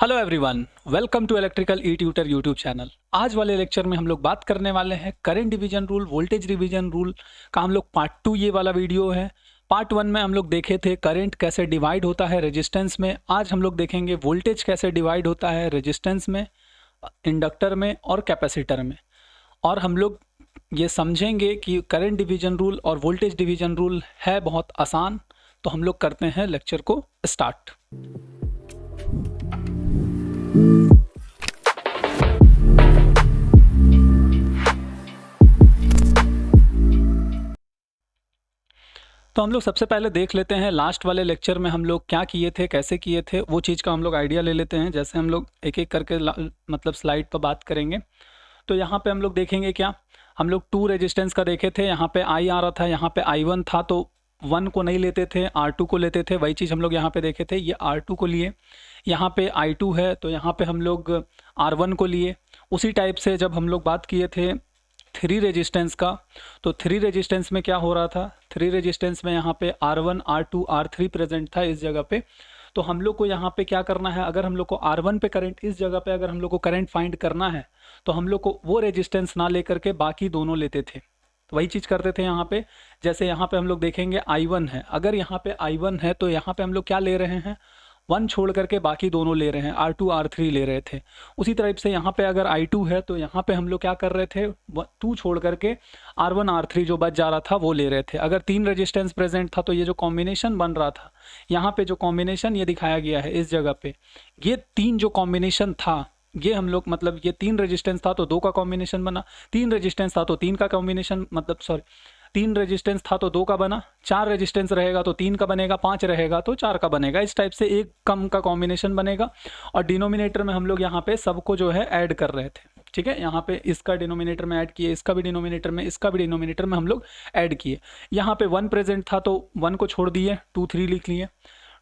Hello everyone, welcome to electrical E tutor YouTube channel. आज वाले lecture में हम लोग बात करने वाले हैं current division rule, voltage division rule का हम लोग पार्ट 2 ये वाला वीडियो है। पार्ट 1 में हम लोग देखे थे करंट कैसे डिवाइड होता है रेजिस्टेंस में। आज हम लोग देखेंगे वोल्टेज कैसे डिवाइड होता है रेजिस्टेंस में, इंडक्टर में और कैपेसिटर में। और हम लोग ये समझेंगे कि करंट डिवीजन रूल और वोल्टेज डिवीजन रूल है बहुत आसान। तो हम लोग करते हैं लेक्चर को स्टार्ट। तो हम लोग सबसे पहले देख लेते हैं लास्ट वाले लेक्चर में हम लोग क्या किए थे, कैसे किए थे, वो चीज़ का हम लोग आइडिया ले लेते हैं। जैसे हम लोग एक एक करके मतलब स्लाइड पर बात करेंगे। तो यहाँ पे हम लोग देखेंगे क्या, हम लोग 2 रेजिस्टेंस का देखे थे। यहाँ पे आई आ रहा था, यहाँ पे I1 था, तो 1 को नहीं लेते थे, R2 को लेते थे। वही चीज़ हम लोग यहाँ पे देखे थे, ये R2 को लिए। यहाँ पे I2 है तो यहाँ पे हम लोग R1 को लिए। उसी टाइप से जब हम लोग बात किए थे 3 रेजिस्टेंस का, तो 3 रेजिस्टेंस में क्या हो रहा था, 3 रेजिस्टेंस में यहाँ पे R1, R2, R3 प्रेजेंट था इस जगह पे। तो हम लोग को यहाँ पे क्या करना है, अगर हम लोग को R1 पे करंट, इस जगह पे अगर हम लोग को करंट फाइंड करना है तो हम लोग को वो रेजिस्टेंस ना लेकर के बाकी दोनों लेते थे। तो वही चीज़ करते थे यहाँ पे। जैसे यहाँ पे हम लोग देखेंगे I1 है, अगर यहाँ पे I1 है तो यहाँ पे हम लोग क्या ले रहे हैं, 1 छोड़ करके बाकी दोनों ले रहे हैं, R2 R3 ले रहे थे। उसी तरह से यहाँ पे अगर I2 है तो यहाँ पे हम लोग क्या कर रहे थे, 2 छोड़ करके R1 R3 जो बच जा रहा था वो ले रहे थे। अगर 3 रेजिस्टेंस प्रेजेंट था तो ये जो कॉम्बिनेशन बन रहा था, यहाँ पे जो कॉम्बिनेशन ये दिखाया गया है इस जगह पे, ये 3 जो कॉम्बिनेशन था, ये हम लोग मतलब ये 3 रेजिस्टेंस था तो 2 का कॉम्बिनेशन बना, 3 रेजिस्टेंस था तो 3 का कॉम्बिनेशन मतलब 3 रेजिस्टेंस था तो 2 का बना, 4 रेजिस्टेंस रहेगा तो 3 का बनेगा, 5 रहेगा तो 4 का बनेगा। इस टाइप से एक कम का कॉम्बिनेशन बनेगा। और डिनोमिनेटर में हम लोग यहाँ पे सबको जो है ऐड कर रहे थे, ठीक है। यहाँ पे इसका डिनोमिनेटर में ऐड किए, इसका भी डिनोमिनेटर में, इसका भी डिनोमिनेटर में हम लोग ऐड किए। यहाँ पे 1 प्रेजेंट था तो 1 को छोड़ दिए, 2 3 लिख लिए।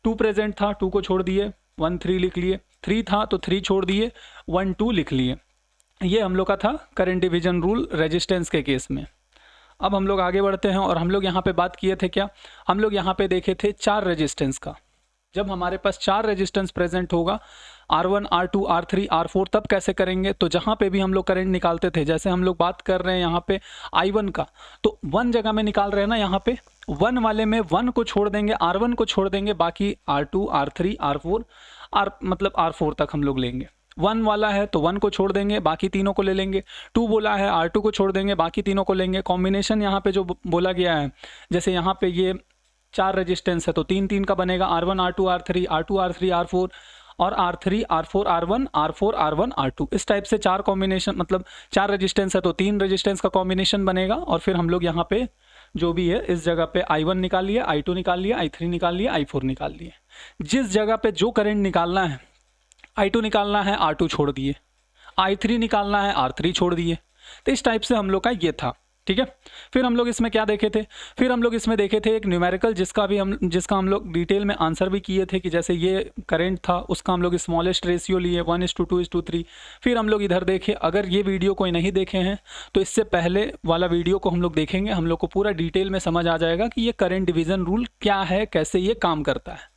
2 प्रेजेंट था, 2 को छोड़ दिए, 1 3 लिख लिए। 3 था तो 3 छोड़ दिए, 1 2 लिख लिए। ये हम लोग का था करंट डिवीजन रूल रेजिस्टेंस के केस में। अब हम लोग आगे बढ़ते हैं और हम लोग यहाँ पे बात किए थे क्या, हम लोग यहाँ पे देखे थे 4 रेजिस्टेंस का। जब हमारे पास 4 रेजिस्टेंस प्रेजेंट होगा, R1 R2 R3 R4, तब कैसे करेंगे। तो जहाँ पे भी हम लोग करंट निकालते थे, जैसे हम लोग बात कर रहे हैं यहाँ पे I1 का, तो 1 जगह में निकाल रहे हैं ना, यहाँ पे 1 वाले में 1 को छोड़ देंगे, R1 को छोड़ देंगे, बाकी R2 R3 R4 मतलब R4 तक हम लोग लेंगे। 1 वाला है तो 1 को छोड़ देंगे, बाकी तीनों को ले लेंगे। 2 बोला है, R2 को छोड़ देंगे, बाकी तीनों को लेंगे। कॉम्बिनेशन यहाँ पे जो बोला गया है, जैसे यहाँ पे ये 4 रेजिस्टेंस है तो 3 3 का बनेगा, R1 R2 R3 R2 R3 R4 और R3 R4 R1 R4 R1 R2। इस टाइप से 4 कॉम्बिनेशन मतलब 4 रेजिस्टेंस है तो 3 रेजिस्टेंस का कॉम्बिनेशन बनेगा। और फिर हम लोग यहाँ पे जो भी है इस जगह पे I1 निकाल लिया, I2 निकाल लिया, I3 निकाल लिया, I4 निकाल लिए। जिस जगह पे जो करंट निकालना है, I2 निकालना है, R2 छोड़ दिए, I3 निकालना है, R3 छोड़ दिए। तो इस टाइप से हम लोग का ये था, ठीक है। फिर हम लोग इसमें क्या देखे थे, फिर हम लोग इसमें देखे थे एक न्यूमेरिकल, जिसका हम लोग डिटेल में आंसर भी किए थे कि जैसे ये करंट था उसका हम लोग स्मॉलेस्ट रेशियो लिए 1:2:3। फिर हम लोग इधर देखे, अगर ये वीडियो कोई नहीं देखे हैं तो इससे पहले वाला वीडियो को हम लोग देखेंगे, हम लोग को पूरा डिटेल में समझ आ जाएगा कि ये करंट डिवीज़न रूल क्या है, कैसे ये काम करता है।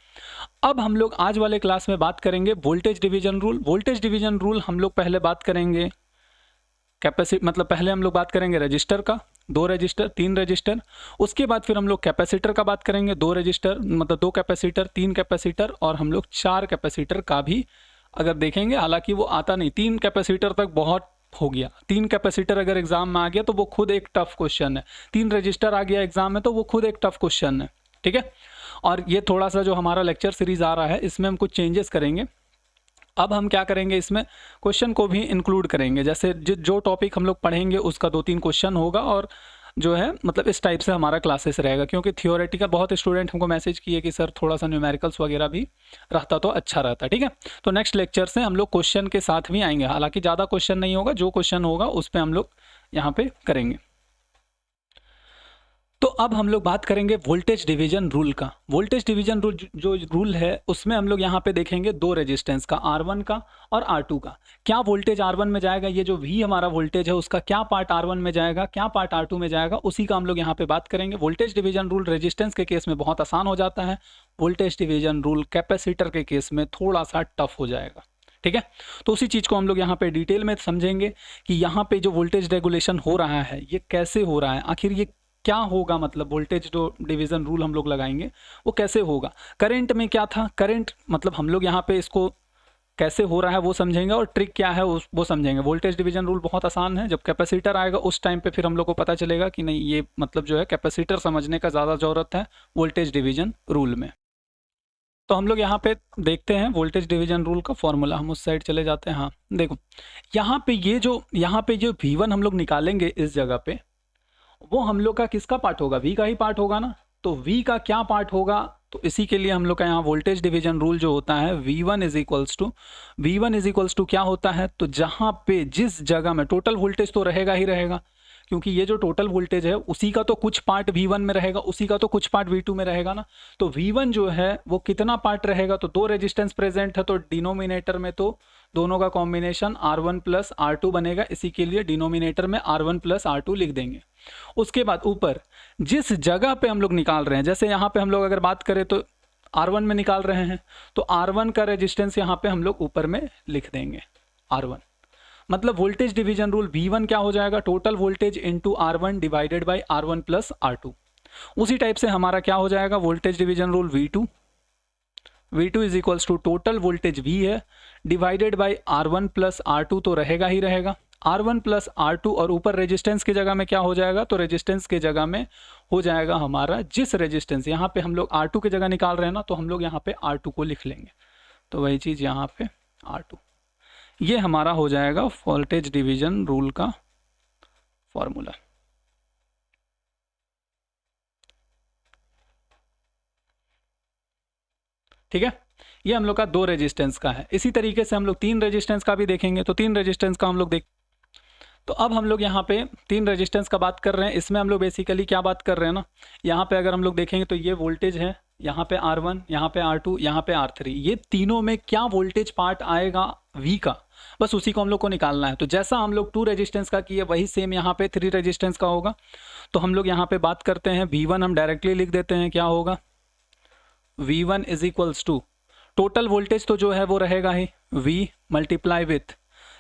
अब हम लोग आज वाले क्लास में बात करेंगे voltage division rule. Voltage division rule हम लोग पहले बात करेंगे कैपेसिटी, मतलब पहले हम लोग बात करेंगे रजिस्टर का, 2 रजिस्टर 3 रजिस्टर। उसके बाद फिर हम लोग कैपेसिटर का बात करेंगे, 2 रजिस्टर मतलब 2 कैपेसिटर 3 कैपेसिटर, और हम लोग 4 कैपेसिटर का भी अगर देखेंगे। हालांकि वो आता नहीं, 3 कैपेसिटर तक बहुत हो गया। 3 कैपेसिटर अगर एग्जाम में आ गया तो वो खुद एक टफ क्वेश्चन है। 3 रजिस्टर आ गया एग्जाम में तो वो खुद एक टफ क्वेश्चन है, ठीक है। और ये थोड़ा सा जो हमारा लेक्चर सीरीज आ रहा है इसमें हम कुछ चेंजेस करेंगे। अब हम क्या करेंगे, इसमें क्वेश्चन को भी इंक्लूड करेंगे। जैसे जो टॉपिक हम लोग पढ़ेंगे उसका 2-3 क्वेश्चन होगा, और जो है मतलब इस टाइप से हमारा क्लासेस रहेगा। क्योंकि थियोरेटिकल बहुत स्टूडेंट हमको मैसेज किए कि सर थोड़ा सा न्यूमेरिकल्स वगैरह भी रहता तो अच्छा रहता, ठीक है। तो नेक्स्ट लेक्चर से हम लोग क्वेश्चन के साथ भी आएंगे। हालांकि ज़्यादा क्वेश्चन नहीं होगा, जो क्वेश्चन होगा उस पर हम लोग यहाँ पे करेंगे। तो अब हम लोग बात करेंगे वोल्टेज डिवीजन रूल का। वोल्टेज डिवीजन रूल जो रूल है उसमें हम लोग यहाँ पे देखेंगे 2 रेजिस्टेंस का, R1 का और R2 का। क्या वोल्टेज R1 में जाएगा, ये जो V हमारा वोल्टेज है उसका क्या पार्ट R1 में जाएगा, क्या पार्ट R2 में जाएगा, उसी का हम लोग यहाँ पे बात करेंगे। वोल्टेज डिवीजन रूल रेजिस्टेंस के केस में बहुत आसान हो जाता है, वोल्टेज डिवीजन रूल कैपेसिटर के केस में थोड़ा सा टफ हो जाएगा, ठीक है। तो उसी चीज़ को हम लोग यहाँ पे डिटेल में समझेंगे कि यहाँ पे जो वोल्टेज रेगुलेशन हो रहा है ये कैसे हो रहा है, आखिर ये क्या होगा, मतलब वोल्टेज जो डिवीज़न रूल हम लोग लगाएंगे वो कैसे होगा। करंट में क्या था, करंट मतलब हम लोग यहाँ पे इसको कैसे हो रहा है वो समझेंगे, और ट्रिक क्या है वो समझेंगे। वोल्टेज डिवीजन रूल बहुत आसान है, जब कैपेसिटर आएगा उस टाइम पे फिर हम लोग को पता चलेगा कि नहीं ये मतलब जो है कैपेसिटर समझने का ज़्यादा ज़रूरत है वोल्टेज डिवीजन रूल में। तो हम लोग यहाँ पे देखते हैं वोल्टेज डिवीजन रूल का फॉर्मूला, हम उस साइड चले जाते हैं। हाँ देखो यहाँ पे जो V1 हम लोग निकालेंगे इस जगह पे, वो हम लोग का किसका पार्ट होगा, V का ही पार्ट होगा ना। तो V का क्या पार्ट होगा, तो इसी के लिए हम लोग का यहाँ वोल्टेज डिवीजन रूल जो होता है V1 इज इक्वल्स टू क्या होता है, तो जहाँ पे जिस जगह में टोटल वोल्टेज तो रहेगा ही रहेगा, क्योंकि ये जो टोटल वोल्टेज है उसी का तो कुछ पार्ट V1 में रहेगा, उसी का तो कुछ पार्ट V2 में रहेगा ना। तो V1 जो है वो कितना पार्ट रहेगा, तो 2 रेजिस्टेंस प्रेजेंट है, तो डिनोमिनेटर में तो दोनों का कॉम्बिनेशन R1 प्लस R2 बनेगा, इसी के लिए डिनोमिनेटर में R1 प्लस R2 लिख देंगे। उसके बाद ऊपर जिस जगह पे हम लोग निकाल रहे हैं, जैसे यहाँ पे हम लोग अगर बात करें तो R1 में निकाल रहे हैं, तो R1 का रेजिस्टेंस यहाँ पे हम लोग ऊपर में लिख देंगे R1। मतलब वोल्टेज डिवीजन रूल V1 क्या हो जाएगा, total voltage into R1 divided by R1 plus R2। उसी टाइप से हमारा क्या हो जाएगा voltage division rule V2 is equals to total voltage V है divided by R1 plus R2, तो रहेगा ही रहेगा R1 प्लस R2, और ऊपर रेजिस्टेंस की जगह में क्या हो जाएगा, तो रेजिस्टेंस की जगह में हो जाएगा हमारा जिस रेजिस्टेंस, यहाँ पे हम लोग R2 की जगह निकाल रहे हैं ना, तो हम लोग यहाँ पे R2 को लिख लेंगे, तो वही चीज़ यहाँ पे R2। ये हमारा हो जाएगा वोल्टेज डिवीजन रूल का फॉर्मूला। ठीक है, ये हम लोग का 2 रेजिस्टेंस का है। इसी तरीके से हम लोग 3 रेजिस्टेंस का भी देखेंगे, तो 3 रेजिस्टेंस का हम लोग तो अब हम लोग यहाँ पे 3 रेजिस्टेंस का बात कर रहे हैं। इसमें हम लोग बेसिकली क्या बात कर रहे हैं ना, यहाँ पे अगर हम लोग देखेंगे तो ये वोल्टेज है, यहाँ पे R1, यहाँ पे R2, यहाँ पे R3, ये तीनों में क्या वोल्टेज पार्ट आएगा V का, बस उसी को हम लोग को निकालना है। तो जैसा हम लोग 2 रेजिस्टेंस का किए वही सेम यहाँ पे 3 रेजिस्टेंस का होगा। तो हम लोग यहाँ पे बात करते हैं V1, हम डायरेक्टली लिख देते हैं, क्या होगा V1 is equals to total voltage तो जो है वो रहेगा ही V मल्टीप्लाई विथ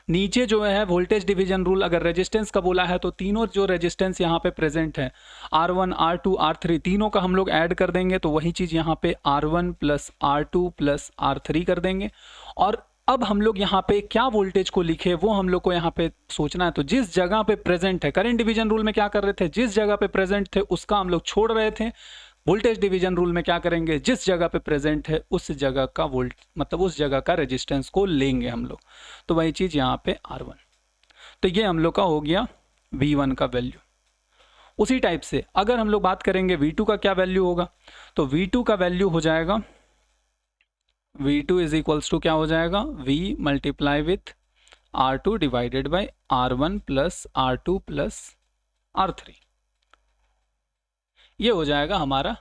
नीचे जो है वोल्टेज डिवीजन रूल, अगर रेजिस्टेंस का बोला है तो तीनों जो रेजिस्टेंस यहाँ पे प्रेजेंट है R1, R2, R3, तीनों का हम लोग ऐड कर देंगे, तो वही चीज़ यहाँ पे R1 plus R2 plus R3 कर देंगे। और अब हम लोग यहाँ पे क्या वोल्टेज को लिखे वो हम लोग को यहाँ पे सोचना है। तो जिस जगह पे प्रेजेंट है, करंट डिवीजन रूल में क्या कर रहे थे, जिस जगह पे प्रेजेंट थे उसका हम लोग छोड़ रहे थे। वोल्टेज डिवीजन रूल में क्या करेंगे, जिस जगह पे प्रेजेंट है उस जगह का मतलब उस जगह का रेजिस्टेंस को लेंगे हम लोग, तो वही चीज़ यहाँ पे R1। तो ये हम लोग का हो गया V1 का वैल्यू। उसी टाइप से अगर हम लोग बात करेंगे V2 का क्या वैल्यू होगा, तो V2 का वैल्यू हो जाएगा V2 इज इक्वल्स टू क्या हो जाएगा V multiply with R2 divided by R1 plus R2 plus R3, ये हो जाएगा हमारा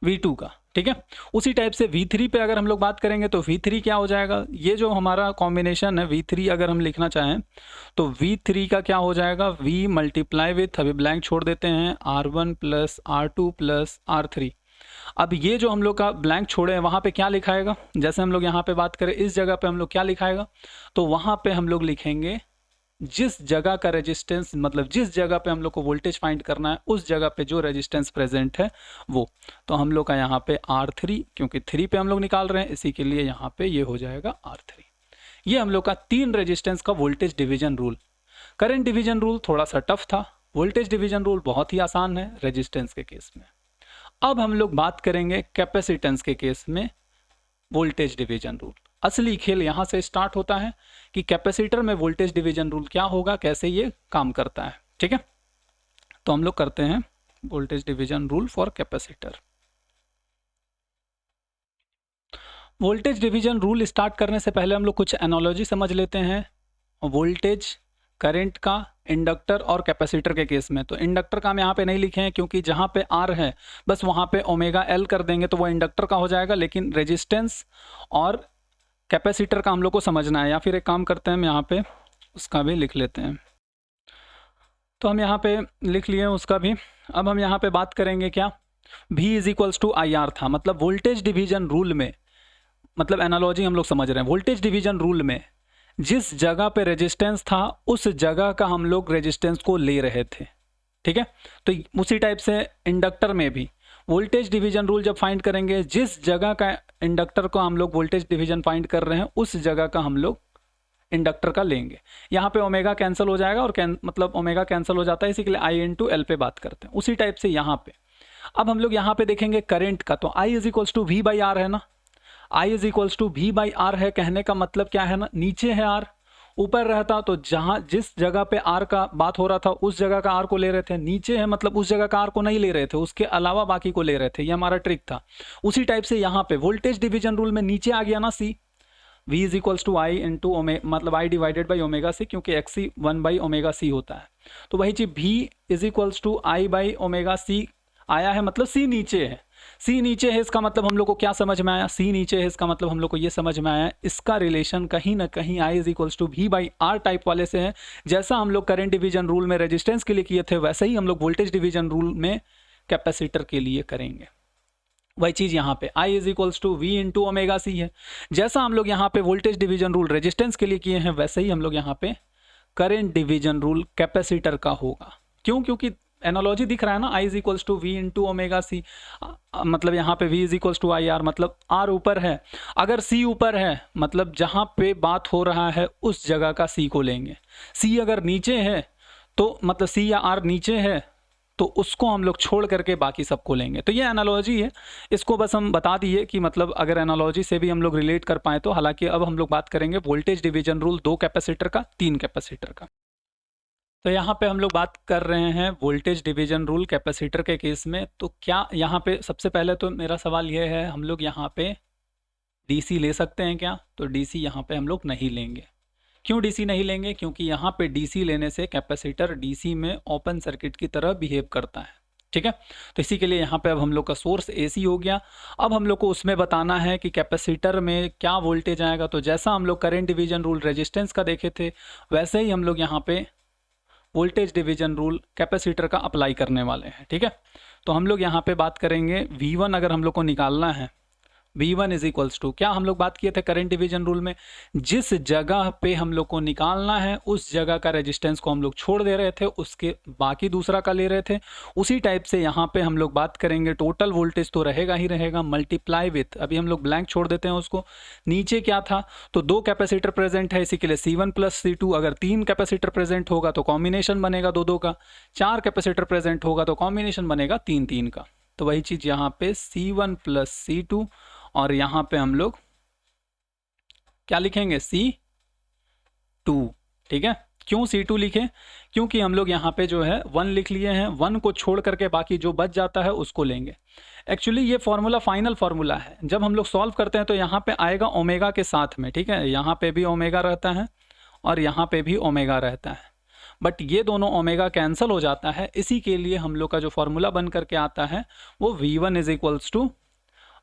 V2 का। ठीक है, उसी टाइप से V3 पे अगर हम लोग बात करेंगे तो V3 क्या हो जाएगा, ये जो हमारा कॉम्बिनेशन है V3 अगर हम लिखना चाहें तो V3 का क्या हो जाएगा V मल्टीप्लाई विथ, अभी ब्लैंक छोड़ देते हैं, R1 plus R2 plus R3। अब ये जो हम लोग का ब्लैंक छोड़े हैं वहाँ पे क्या लिखाएगा, जैसे हम लोग यहाँ पे बात करें इस जगह पे हम लोग क्या लिखाएगा, तो वहाँ पे हम लोग लिखेंगे जिस जगह का रेजिस्टेंस, मतलब जिस जगह पे हम लोग को वोल्टेज फाइंड करना है उस जगह पे जो रेजिस्टेंस प्रेजेंट है वो। तो हम लोग का यहाँ पे R3, क्योंकि 3 पे हम लोग निकाल रहे हैं इसी के लिए यहाँ पे ये हो जाएगा R3। ये हम लोग का 3 रेजिस्टेंस का voltage division rule. Current division rule थोड़ा सा टफ था, वोल्टेज डिवीजन रूल बहुत ही आसान है रेजिस्टेंस के केस में। अब हम लोग बात करेंगे कैपेसिटेंस के केस में वोल्टेज डिवीजन रूल। असली खेल यहाँ से स्टार्ट होता है कि कैपेसिटर में वोल्टेज डिवीजन रूल क्या होगा, कैसे ये काम करता है। ठीक है, तो हम लोग करते हैं voltage division rule for capacitor. Voltage division rule start करने से पहले हम लोग कुछ एनालॉजी समझ लेते हैं वोल्टेज करंट का इंडक्टर और कैपेसिटर के केस में। तो इंडक्टर का हम यहाँ पे नहीं लिखे हैं क्योंकि जहाँ पे R है बस वहाँ पे ओमेगा L कर देंगे तो वो इंडक्टर का हो जाएगा, लेकिन रेजिस्टेंस और कैपेसिटर का हम लोग को समझना है। या फिर एक काम करते हैं, हम यहाँ पे उसका भी लिख लेते हैं, तो हम यहाँ पे लिख लिए उसका भी। अब हम यहाँ पे बात करेंगे क्या, V is equals to IR था, मतलब वोल्टेज डिवीजन रूल में, मतलब एनालॉजी हम लोग समझ रहे हैं। वोल्टेज डिवीजन रूल में जिस जगह पे रेजिस्टेंस था उस जगह का हम लोग रेजिस्टेंस को ले रहे थे, ठीक है। तो उसी टाइप से इंडक्टर में भी वोल्टेज डिवीजन रूल जब फाइंड करेंगे, जिस जगह का इंडक्टर को हम लोग वोल्टेज डिवीजन फाइंड कर रहे हैं उस जगह का हम लोग इंडक्टर का लेंगे। यहाँ पे ओमेगा कैंसिल हो जाएगा और मतलब ओमेगा कैंसिल हो जाता है, इसी के लिए आई इंटू एल पे बात करते हैं। उसी टाइप से यहाँ पे अब हम लोग यहाँ पे देखेंगे करंट का, तो I is equals to V by R है ना, I is equals to V by R है। कहने का मतलब क्या है ना, नीचे है आर, ऊपर रहता तो जहां जिस जगह पे आर का बात हो रहा था उस जगह का आर को ले रहे थे, नीचे है मतलब उस जगह का आर को नहीं ले रहे थे, उसके अलावा बाकी को ले रहे थे। ये हमारा ट्रिक था। उसी टाइप से यहाँ पे वोल्टेज डिवीजन रूल में नीचे आ गया ना C, V is equals to I into मतलब I divided by omega C, क्योंकि X C 1 by omega C होता है। तो वही चीज V is equals to I by omega C आया है, मतलब सी नीचे है। सी नीचे है इसका मतलब हम लोग को क्या समझ में आया, सी नीचे है इसका मतलब हम लोग को ये समझ में आया इसका रिलेशन कहीं ना कहीं I is equals to V by R type वाले से है। जैसा हम लोग करंट डिवीजन रूल में रेजिस्टेंस के लिए किए थे वैसे ही हम लोग वोल्टेज डिवीजन रूल में कैपेसिटर के लिए करेंगे। वही चीज यहाँ पे I is equals to V into omega C है। जैसा हम लोग यहाँ पे वोल्टेज डिवीजन रूल रेजिस्टेंस के लिए किए हैं वैसे ही हम लोग यहाँ पे करंट डिवीजन रूल कैपेसिटर का होगा। क्यों? क्योंकि एनालॉजी दिख रहा है ना, I is equals to V into omega C, मतलब यहाँ पे V is equals to I R, मतलब R ऊपर है। अगर C ऊपर है मतलब जहाँ पे बात हो रहा है उस जगह का C को लेंगे। C अगर नीचे है तो मतलब C या R नीचे है तो उसको हम लोग छोड़ करके बाकी सबको लेंगे। तो ये एनालॉजी है, इसको बस हम बता दिए कि मतलब अगर एनालॉजी से भी हम लोग रिलेट कर पाए तो। हालांकि अब हम लोग बात करेंगे वोल्टेज डिवीजन रूल 2 कैपेसिटर का, 3 कैपेसिटर का। तो यहाँ पे हम लोग बात कर रहे हैं वोल्टेज डिवीजन रूल कैपेसिटर के केस में। तो क्या यहाँ पे सबसे पहले तो मेरा सवाल ये है, हम लोग यहाँ पे डीसी ले सकते हैं क्या? तो डीसी यहाँ पे हम लोग नहीं लेंगे। क्यों डीसी नहीं लेंगे? क्योंकि यहाँ पे डीसी लेने से कैपेसिटर डीसी में ओपन सर्किट की तरह बिहेव करता है, ठीक है। तो इसी के लिए यहाँ पे अब हम लोग का सोर्स एसी हो गया। अब हम लोग को उसमें बताना है कि कैपेसिटर में क्या वोल्टेज आएगा। तो जैसा हम लोग करंट डिवीजन रूल रेजिस्टेंस का देखे थे वैसे ही हम लोग यहाँ पे वोल्टेज डिवीजन रूल कैपेसिटर का अप्लाई करने वाले हैं, ठीक है। तो हम लोग यहाँ पे बात करेंगे V1 अगर हम लोग को निकालना है, V1 इज इक्वल्स टू, क्या हम लोग बात किए थे करंट डिवीजन रूल में, जिस जगह पे हम लोग को निकालना है उस जगह का रेजिस्टेंस को हम लोग छोड़ दे रहे थे, उसके बाकी दूसरा का ले रहे थे। उसी टाइप से यहाँ पे हम लोग बात करेंगे टोटल वोल्टेज तो रहेगा ही रहेगा, मल्टीप्लाई विथ, अभी हम लोग ब्लैंक छोड़ देते हैं उसको। नीचे क्या था, तो 2 कैपेसिटर प्रेजेंट है, इसी के लिए C1 प्लस C2। अगर 3 कैपेसिटर प्रेजेंट होगा तो कॉम्बिनेशन बनेगा 2-2 का, 4 कैपेसिटर प्रेजेंट होगा तो कॉम्बिनेशन बनेगा 3-3 का। तो वही चीज यहाँ पे C1 प्लस C2 और यहाँ पे हम लोग क्या लिखेंगे, C2, ठीक है। क्यों C2 लिखें? क्योंकि हम लोग यहाँ पे जो है 1 लिख लिए हैं, 1 को छोड़ करके बाकी जो बच जाता है उसको लेंगे। एक्चुअली ये फॉर्मूला फाइनल फॉर्मूला है, जब हम लोग सॉल्व करते हैं तो यहाँ पे आएगा ओमेगा के साथ में, ठीक है। यहाँ पे भी ओमेगा रहता है और यहाँ पे भी ओमेगा रहता है, बट ये दोनों ओमेगा कैंसिल हो जाता है। इसी के लिए हम लोग का जो फॉर्मूला बन करके आता है वो V1 is equals to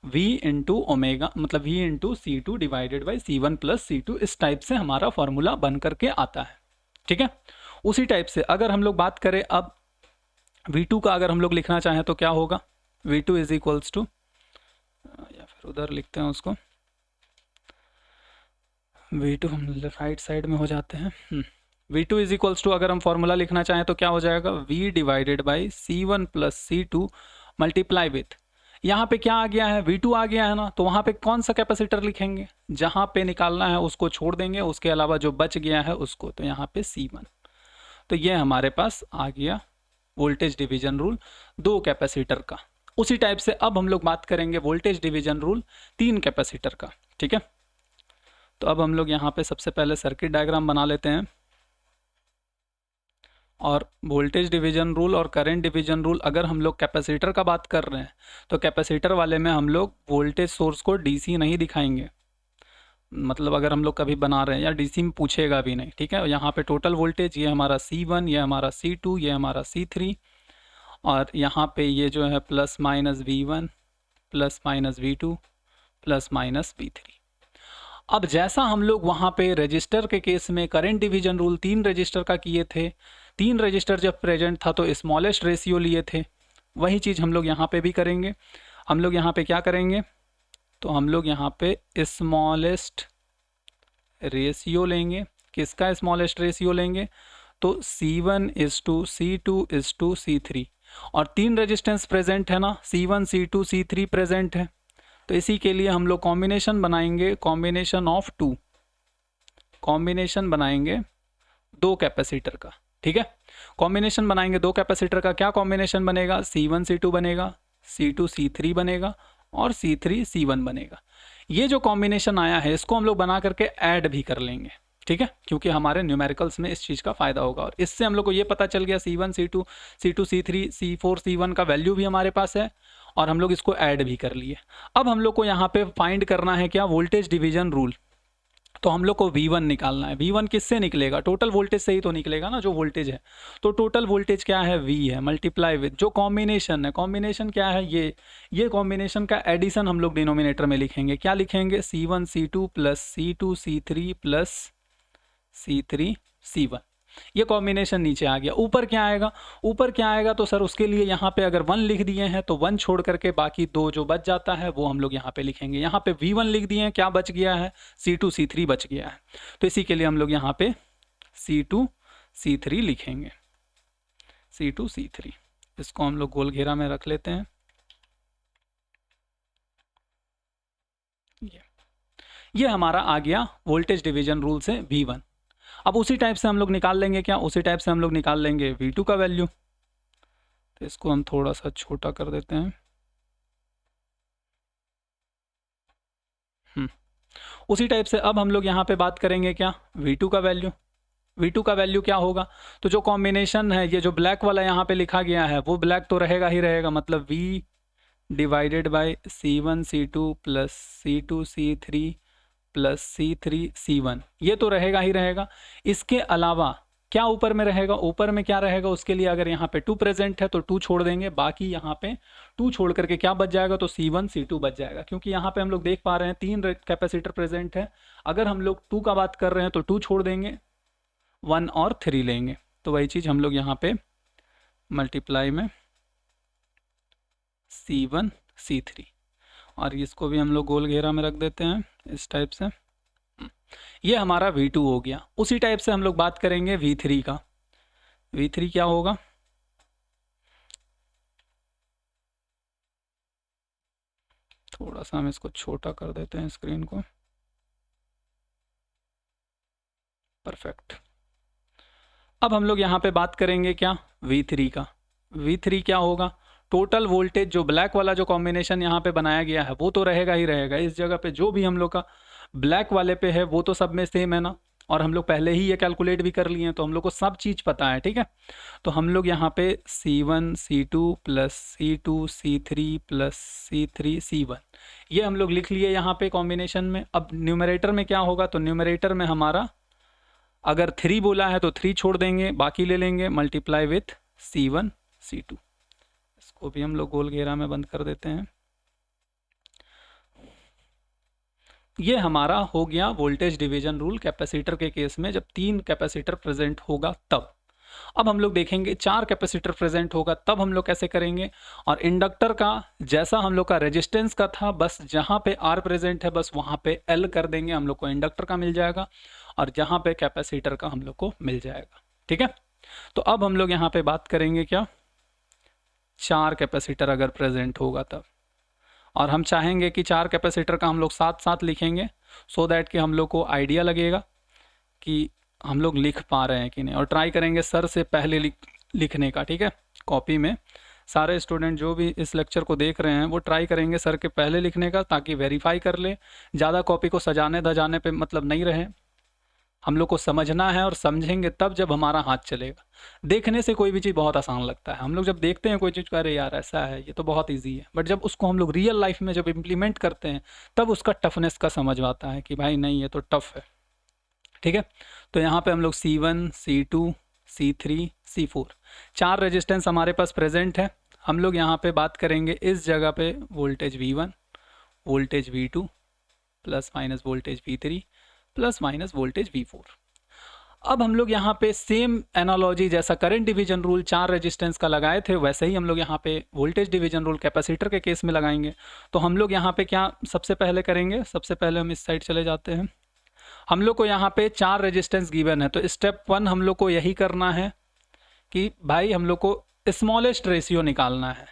V into omega, मतलब V into C2 divided by C1 plus C2, इस टाइप से हमारा फॉर्मूला बन करके आता है, ठीक है। उसी टाइप से अगर हम लोग बात करें अब V2 का, अगर हम लोग लिखना चाहें तो क्या होगा, V2 इज इक्वल्स टू, या फिर उधर लिखते हैं उसको, V2 हम राइट साइड में हो जाते हैं। V2 इज इक्वल्स टू अगर हम फॉर्मूला लिखना चाहें तो क्या हो जाएगा, V divided by C1 plus C2 multiply with, यहाँ पे क्या आ गया है, V2 आ गया है ना, तो वहाँ पे कौन सा कैपेसिटर लिखेंगे, जहाँ पे निकालना है उसको छोड़ देंगे, उसके अलावा जो बच गया है उसको, तो यहाँ पे C1। तो ये हमारे पास आ गया वोल्टेज डिवीजन रूल 2 कैपेसिटर का। उसी टाइप से अब हम लोग बात करेंगे वोल्टेज डिवीजन रूल 3 कैपेसिटर का, ठीक है। तो अब हम लोग यहाँ पे सबसे पहले सर्किट डायग्राम बना लेते हैं, और वोल्टेज डिवीजन रूल और करंट डिवीजन रूल अगर हम लोग कैपेसिटर का बात कर रहे हैं तो कैपेसिटर वाले में हम लोग वोल्टेज सोर्स को डीसी नहीं दिखाएंगे, मतलब अगर हम लोग कभी बना रहे हैं या डीसी में पूछेगा भी नहीं, ठीक है। यहाँ पे टोटल वोल्टेज ये हमारा C1, ये हमारा C2, ये हमारा C3, और यहाँ पे ये जो है plus minus V1 plus minus V2 plus minus V3। अब जैसा हम लोग वहाँ पे रजिस्टर के केस में करंट डिवीजन रूल 3 रजिस्टर का किए थे, 3 रजिस्टर जब प्रेजेंट था तो स्मॉलेस्ट रेशियो लिए थे, वही चीज़ हम लोग यहाँ पे भी करेंगे। हम लोग यहाँ पे क्या करेंगे, तो हम लोग यहाँ पे स्मॉलेस्ट रेशियो लेंगे, किसका स्मॉलेस्ट रेशियो लेंगे, तो C1:C2:C3 और 3 रेजिस्टेंस प्रेजेंट है ना, C1 C2 C3 प्रेजेंट है, तो इसी के लिए हम लोग कॉम्बिनेशन बनाएंगे, कॉम्बिनेशन ऑफ 2, कॉम्बिनेशन बनाएंगे 2 कैपेसिटर का, ठीक है। कॉम्बिनेशन बनाएंगे 2 कैपेसिटर का, क्या कॉम्बिनेशन बनेगा, C1 C2 बनेगा, C2 C3 बनेगा और C3 C1 बनेगा। ये जो कॉम्बिनेशन आया है इसको हम लोग बना करके ऐड भी कर लेंगे, ठीक है, क्योंकि हमारे न्यूमेरिकल्स में इस चीज़ का फायदा होगा। और इससे हम लोग को ये पता चल गया C1 C2 C2 C3 C4 C1 का वैल्यू भी हमारे पास है और हम लोग इसको ऐड भी कर लिए। अब हम लोग को यहाँ पे फाइंड करना है क्या, वोल्टेज डिवीजन रूल। तो हम लोग को V1 निकालना है। V1 किससे निकलेगा, टोटल वोल्टेज से ही तो निकलेगा ना, जो वोल्टेज है। तो टोटल वोल्टेज क्या है, V है, मल्टीप्लाई विद जो कॉम्बिनेशन है, कॉम्बिनेशन क्या है, ये कॉम्बिनेशन का एडिशन हम लोग डिनोमिनेटर में लिखेंगे। क्या लिखेंगे, C1 C2 plus C2 C3 plus C3 C1। ये कॉम्बिनेशन नीचे आ गया। ऊपर क्या आएगा, ऊपर क्या आएगा, तो सर उसके लिए यहाँ पे अगर 1 लिख दिए हैं तो 1 छोड़ करके बाकी 2 जो बच जाता है वो हम लोग यहाँ पे लिखेंगे। यहाँ पे V1 लिख दिए हैं, क्या बच गया है, C2 C3 बच गया है, तो इसी के लिए हम लोग यहाँ पे C2 C3 लिखेंगे, C2 C3। इसको हम लोग गोल घेरा में रख लेते हैं। ये हमारा आ गया वोल्टेज डिवीजन रूल से V1। अब उसी टाइप से हम लोग निकाल लेंगे क्या, उसी टाइप से हम लोग निकाल लेंगे V2 का वैल्यू। तो इसको हम थोड़ा सा छोटा कर देते हैं। उसी टाइप से अब हम लोग यहाँ पे बात करेंगे क्या, V2 का वैल्यू। V2 का वैल्यू क्या होगा, तो जो कॉम्बिनेशन है, ये जो ब्लैक वाला यहाँ पे लिखा गया है वो ब्लैक तो रहेगा ही रहेगा, मतलब V divided by C1 C2 plus C2 C3 plus C3 C1, ये तो रहेगा ही रहेगा। इसके अलावा क्या ऊपर में रहेगा, ऊपर में क्या रहेगा, उसके लिए अगर यहाँ पे 2 प्रेजेंट है तो 2 छोड़ देंगे, बाकी यहाँ पे 2 छोड़ करके क्या बच जाएगा, तो C1 C2 बच जाएगा। क्योंकि यहाँ पे हम लोग देख पा रहे हैं 3 कैपेसिटर प्रेजेंट है, अगर हम लोग 2 का बात कर रहे हैं तो 2 छोड़ देंगे, 1 और 3 लेंगे। तो वही चीज़ हम लोग यहाँ पे मल्टीप्लाई में C1 C3 और इसको भी हम लोग गोल घेरा में रख देते हैं इस टाइप से। ये हमारा V2 हो गया। उसी टाइप से हम लोग बात करेंगे V3 का। V3 क्या होगा, थोड़ा सा हम इसको छोटा कर देते हैं स्क्रीन को, परफेक्ट। अब हम लोग यहाँ पे बात करेंगे क्या, V3 का। V3 क्या होगा, टोटल वोल्टेज जो ब्लैक वाला जो कॉम्बिनेशन यहाँ पे बनाया गया है वो तो रहेगा ही रहेगा। इस जगह पे जो भी हम लोग का ब्लैक वाले पे है वो तो सब में सेम है ना, और हम लोग पहले ही ये कैलकुलेट भी कर लिए हैं तो हम लोग को सब चीज़ पता है, ठीक है। तो हम लोग यहाँ पे C1 C2 plus C2 C3 plus C3 C1 ये हम लोग लिख लिए यहाँ पे कॉम्बिनेशन में। अब न्यूमरेटर में क्या होगा, तो न्यूमरेटर में हमारा अगर 3 बोला है तो 3 छोड़ देंगे, बाकी ले लेंगे मल्टीप्लाई विथ C1 C2। इसको भी हम लोग गोल घेरा में बंद कर देते हैं। ये हमारा हो गया वोल्टेज डिवीजन रूल कैपेसिटर के केस में, जब 3 कैपेसिटर प्रेजेंट होगा तब। अब हम लोग देखेंगे 4 कैपेसिटर प्रेजेंट होगा तब हम लोग कैसे करेंगे। और इंडक्टर का जैसा हम लोग का रेजिस्टेंस का था, बस जहाँ पे R प्रेजेंट है बस वहाँ पे L कर देंगे, हम लोग को इंडक्टर का मिल जाएगा, और जहाँ पे कैपेसिटर का हम लोग को मिल जाएगा, ठीक है। तो अब हम लोग यहाँ पे बात करेंगे क्या, 4 कैपेसिटर अगर प्रेजेंट होगा तब, और हम चाहेंगे कि 4 कैपेसिटर का हम लोग साथ साथ लिखेंगे, सो दैट कि हम लोग को आइडिया लगेगा कि हम लोग लिख पा रहे हैं कि नहीं। और ट्राई करेंगे सर से पहले लिखने का, ठीक है। कॉपी में सारे स्टूडेंट जो भी इस लेक्चर को देख रहे हैं वो ट्राई करेंगे सर के पहले लिखने का, ताकि वेरीफाई कर ले। ज़्यादा कॉपी को सजाने धजाने पे मतलब नहीं रहे, हम लोग को समझना है और समझेंगे तब जब हमारा हाथ चलेगा। देखने से कोई भी चीज़ बहुत आसान लगता है, हम लोग जब देखते हैं कोई चीज़ को, अरे यार ऐसा है, ये तो बहुत इजी है, बट जब उसको हम लोग रियल लाइफ में जब इम्प्लीमेंट करते हैं तब उसका टफनेस का समझ आता है कि भाई नहीं ये तो टफ है, ठीक है। तो यहाँ पे हम लोग C1 C2 C3 C4 4 resistance हमारे पास प्रेजेंट है। हम लोग यहाँ पे बात करेंगे इस जगह पे voltage V1, voltage V2 plus minus voltage V3 plus minus voltage V4। अब हम लोग यहाँ पे सेम एनालॉजी जैसा करंट डिवीजन रूल 4 रेजिस्टेंस का लगाए थे, वैसे ही हम लोग यहाँ पे वोल्टेज डिवीजन रूल कैपेसिटर के केस में लगाएंगे। तो हम लोग यहाँ पे क्या सबसे पहले करेंगे, सबसे पहले हम इस साइड चले जाते हैं। हम लोग को यहाँ पे 4 रेजिस्टेंस गिवन है, तो स्टेप 1 हम लोग को यही करना है कि भाई हम लोग को स्मॉलेस्ट रेशियो निकालना है।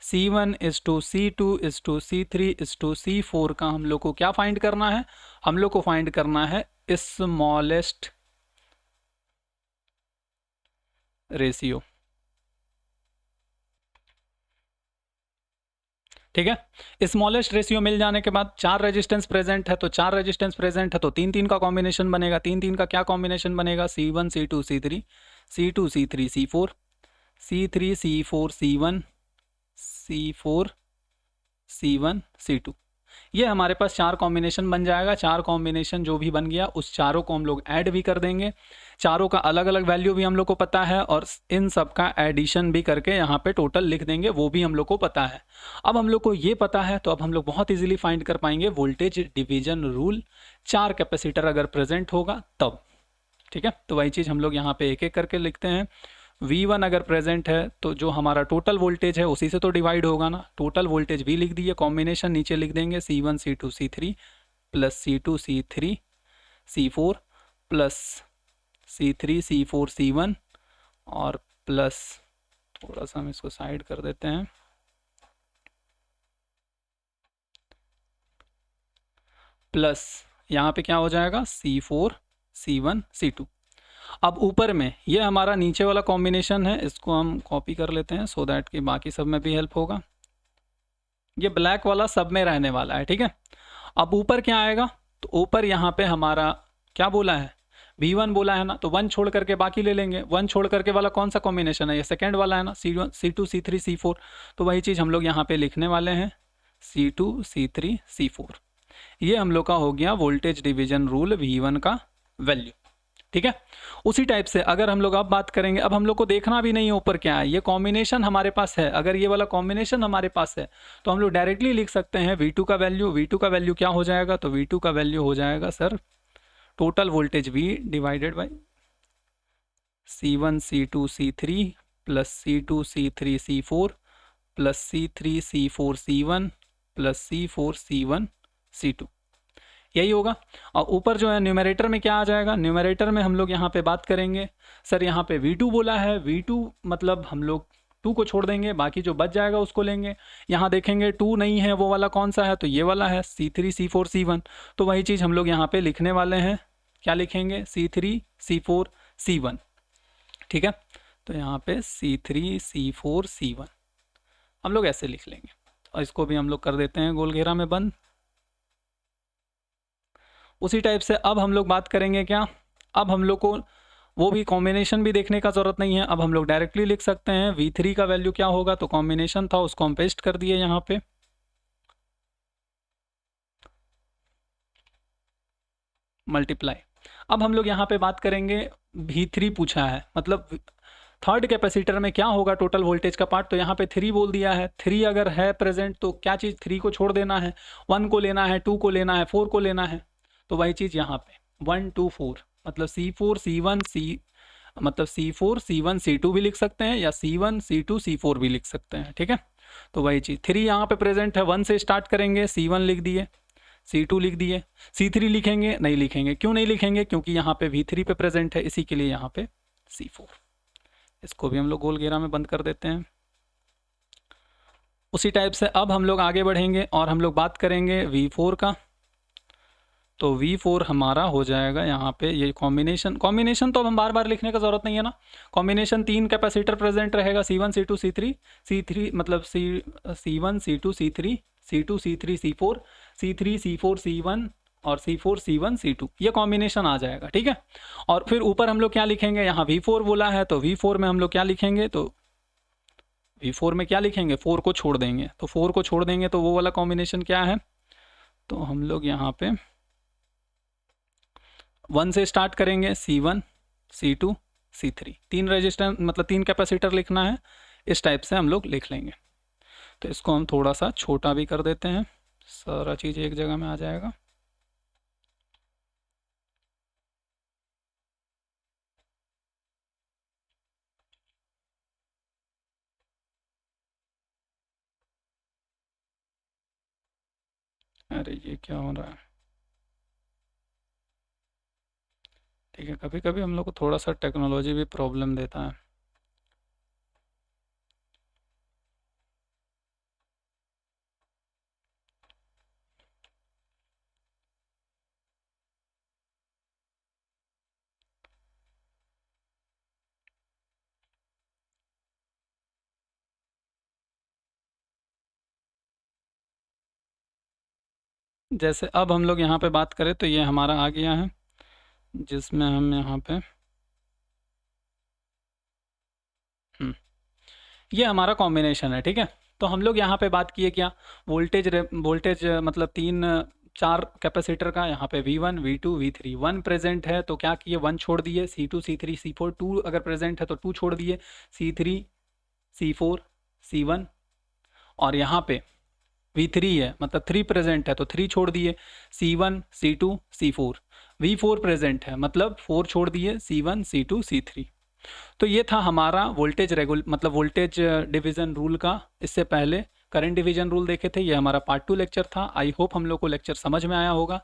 C1 is to C2 is to C3 is to C4 का हम लोग को क्या फाइंड करना है? हम लोग को फाइंड करना है स्मॉलेस्ट रेशियो। ठीक है, स्मॉलेस्ट रेशियो मिल जाने के बाद 4 रेजिस्टेंस प्रेजेंट है, तो 4 रेजिस्टेंस प्रेजेंट है तो 3 का कॉम्बिनेशन बनेगा। 3 का क्या कॉम्बिनेशन बनेगा? C1 C2 C3 C2 C3 C4 C3 C4 C1 C4 C1 C2। ये हमारे पास 4 कॉम्बिनेशन बन जाएगा। 4 कॉम्बिनेशन जो भी बन गया उस चारों को हम लोग ऐड भी कर देंगे। चारों का अलग अलग वैल्यू भी हम लोग को पता है और इन सब का एडिशन भी करके यहाँ पे टोटल लिख देंगे, वो भी हम लोग को पता है। अब हम लोग को ये पता है तो अब हम लोग बहुत इजीली फाइंड कर पाएंगे वोल्टेज डिवीजन रूल। 4 कैपेसिटर अगर प्रेजेंट होगा तब। ठीक है, तो वही चीज़ हम लोग यहाँ पे एक एक करके लिखते हैं। V1 अगर प्रेजेंट है तो जो हमारा टोटल वोल्टेज है उसी से तो डिवाइड होगा ना। टोटल वोल्टेज V लिख दिए, कॉम्बिनेशन नीचे लिख देंगे C1 C2 C3 plus C2 C3 C4 plus C3 C4 C1 और प्लस, थोड़ा सा हम इसको साइड कर देते हैं, प्लस यहाँ पे क्या हो जाएगा C4 C1 C2। अब ऊपर में ये हमारा नीचे वाला कॉम्बिनेशन है, इसको हम कॉपी कर लेते हैं सो दैट कि बाकी सब में भी हेल्प होगा। ये ब्लैक वाला सब में रहने वाला है। ठीक है, अब ऊपर क्या आएगा? तो ऊपर यहाँ पे हमारा क्या बोला है? V1 बोला है ना, तो 1 छोड़ करके बाकी ले लेंगे। 1 छोड़ करके वाला कौन सा कॉम्बिनेशन है? ये सेकेंड वाला है ना, C1 C2 C3 C4। तो वही चीज़ हम लोग यहाँ पे लिखने वाले हैं, C2 C3 C4। ये हम लोग का हो गया वोल्टेज डिवीजन रूल V1 का वैल्यू। ठीक है, उसी टाइप से अगर हम लोग अब बात करेंगे, अब हम लोग को देखना भी नहीं है ऊपर क्या है, ये कॉम्बिनेशन हमारे पास है। अगर ये वाला कॉम्बिनेशन हमारे पास है तो हम लोग डायरेक्टली लिख सकते हैं V2 का वैल्यू। V2 का वैल्यू क्या हो जाएगा? तो V2 का वैल्यू हो जाएगा sir total voltage V divided by C1 C2 C3 plus C2 C3 C4 plus C3 C4 C1 plus C4 C1 C2, यही होगा। और ऊपर जो है न्यूमरेटर में क्या आ जाएगा? न्यूमरेटर में हम लोग यहाँ पे बात करेंगे, सर यहाँ पे V2 बोला है, V2 मतलब हम लोग 2 को छोड़ देंगे, बाकी जो बच जाएगा उसको लेंगे। यहाँ देखेंगे 2 नहीं है, वो वाला कौन सा है? तो ये वाला है C3 C4 C1। तो वही चीज़ हम लोग यहाँ पे लिखने वाले हैं, क्या लिखेंगे? C3 C4 C1। ठीक है, तो यहाँ पे C3 C4 C1 हम लोग ऐसे लिख लेंगे और इसको भी हम लोग कर देते हैं गोल घेरा में बंद। उसी टाइप से अब हम लोग बात करेंगे क्या? अब हम लोग को वो भी कॉम्बिनेशन भी देखने का ज़रूरत नहीं है, अब हम लोग डायरेक्टली लिख सकते हैं V3 का वैल्यू क्या होगा? तो कॉम्बिनेशन था उसको हम पेस्ट कर दिए यहाँ पे, मल्टीप्लाई। अब हम लोग यहाँ पे बात करेंगे V3 पूछा है, मतलब थर्ड कैपेसिटर में क्या होगा टोटल वोल्टेज का पार्ट? तो यहाँ पे 3 बोल दिया है। 3 अगर है प्रेजेंट तो क्या चीज़? 3 को छोड़ देना है, 1 को लेना है, 2 को लेना है, 4 को लेना है। तो वही चीज़ यहाँ पे 1 2 4 मतलब C4 C1 मतलब C4 C1 C2 भी लिख सकते हैं या C1 C2 C4 भी लिख सकते हैं। ठीक है, तो वही चीज़ 3 यहाँ पे प्रेजेंट है, 1 से स्टार्ट करेंगे, C1 लिख दिए, C2 लिख दिए, C3 लिखेंगे? नहीं लिखेंगे। क्यों नहीं लिखेंगे? क्योंकि यहाँ पे V3 पे प्रेजेंट है, इसी के लिए यहाँ पे C4। इसको भी हम लोग गोल घेरा में बंद कर देते हैं। उसी टाइप से अब हम लोग आगे बढ़ेंगे और हम लोग बात करेंगे V4 का। तो V4 हमारा हो जाएगा यहाँ पे ये कॉम्बिनेशन तो अब हम बार बार लिखने का ज़रूरत नहीं है ना। कॉम्बिनेशन 3 कैपेसिटर प्रेजेंट रहेगा, C1 C2 C3 C3 मतलब C1 C2 C3 C2 C3 C4 C3 C4 C1 और C4 C1 C2, ये कॉम्बिनेशन आ जाएगा। ठीक है, और फिर ऊपर हम लोग क्या लिखेंगे? यहाँ V4 बोला है तो V4 में हम लोग क्या लिखेंगे? तो V4 में क्या लिखेंगे? 4 को छोड़ देंगे, तो 4 को छोड़ देंगे तो वो वाला कॉम्बिनेशन क्या है? तो हम लोग यहाँ पे 1 से स्टार्ट करेंगे, C1 C2 C3, 3 रजिस्टर मतलब 3 कैपेसिटर लिखना है, इस टाइप से हम लोग लिख लेंगे। तो इसको हम थोड़ा सा छोटा भी कर देते हैं, सारा चीज़ एक जगह में आ जाएगा। अरे ये क्या हो रहा है? ठीक है, कभी कभी हम लोग को थोड़ा सा टेक्नोलॉजी भी प्रॉब्लम देता है। जैसे अब हम लोग यहाँ पे बात करें तो ये हमारा आ गया है, जिसमें हम यहाँ पे ये हमारा कॉम्बिनेशन है। ठीक है, तो हम लोग यहाँ पे बात किए क्या, वोल्टेज मतलब चार कैपेसिटर का, यहाँ पे V1 V2 V3, 1 प्रेजेंट है तो क्या किए, 1 छोड़ दिए, C2 C3 C4, 2 अगर प्रेजेंट है तो 2 छोड़ दिए, C3 C4 C1, और यहाँ पे V3 है मतलब 3 प्रेजेंट है तो 3 छोड़ दिए, C1 C2 C4, V4 present है मतलब 4 छोड़ दिए, C1 C2 C3। तो ये था हमारा मतलब वोल्टेज डिवीज़न रूल का। इससे पहले करंट डिवीज़न रूल देखे थे। ये हमारा पार्ट 2 लेक्चर था। आई होप हम लोग को लेक्चर समझ में आया होगा,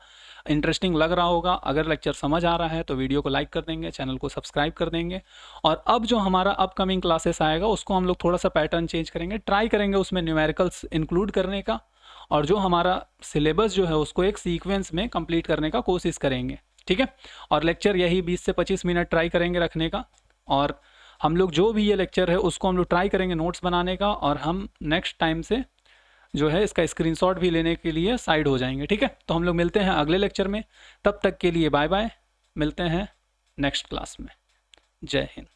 इंटरेस्टिंग लग रहा होगा। अगर लेक्चर समझ आ रहा है तो वीडियो को लाइक कर देंगे, चैनल को सब्सक्राइब कर देंगे। और अब जो हमारा अपकमिंग क्लासेस आएगा उसको हम लोग थोड़ा सा पैटर्न चेंज करेंगे, ट्राई करेंगे उसमें न्यूमेरिकल्स इंक्लूड करने का, और जो हमारा सिलेबस जो है उसको एक सीक्वेंस में कंप्लीट करने का कोशिश करेंगे। ठीक है, और लेक्चर यही 20 से 25 मिनट ट्राई करेंगे रखने का। और हम लोग जो भी ये लेक्चर है उसको हम लोग ट्राई करेंगे नोट्स बनाने का, और हम नेक्स्ट टाइम से जो है इसका स्क्रीनशॉट भी लेने के लिए साइड हो जाएंगे। ठीक है, तो हम लोग मिलते हैं अगले लेक्चर में। तब तक के लिए बाय बाय, मिलते हैं नेक्स्ट क्लास में। जय हिंद।